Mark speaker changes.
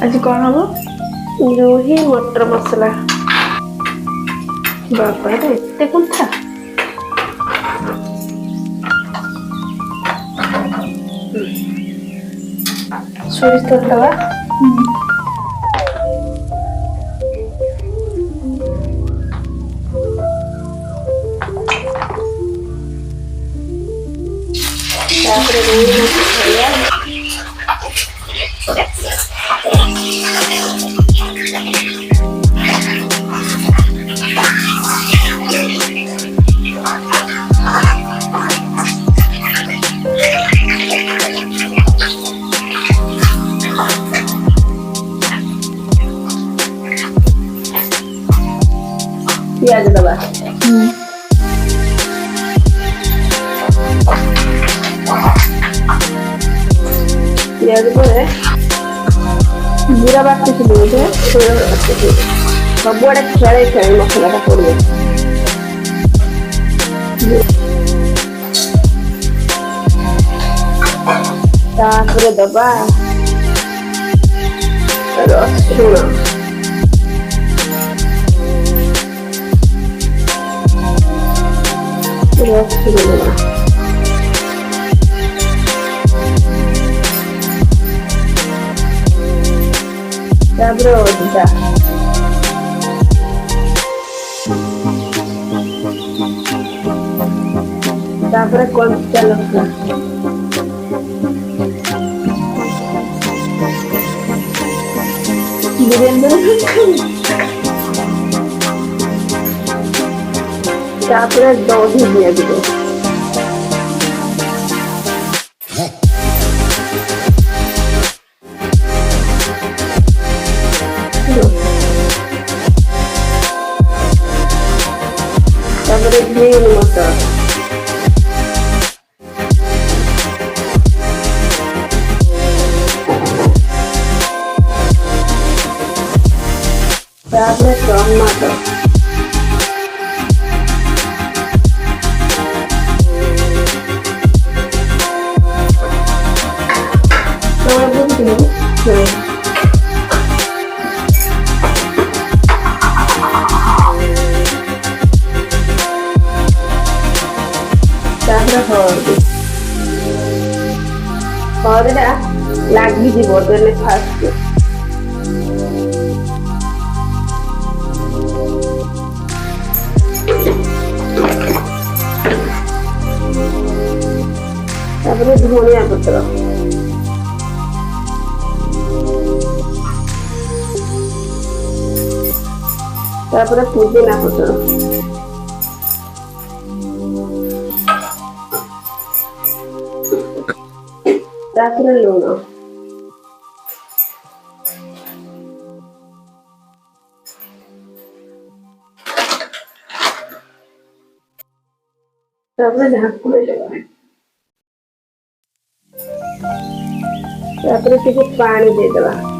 Speaker 1: आज कौन हम
Speaker 2: जूही मटर मसला बाबा रे एते कुंठा सोरिष तेल दवा तापरे रोई मत खाया प्याज दबा प्याज पर जीरा बाटी से लिए सबुआड़े खेले खेले मसला पड़े दबा रसुण तापर अदा तापर कंचा लंका तापर दही दिया दिए तापर ग्रीन मटर तापर टमाटर हळदीटा लागिଯିବ देले फास्ट तापर धनिया पत्र तापर पुदीना पत्र तापर लूण तापर ढाकुण देवा तापर टिके पानी दे देवा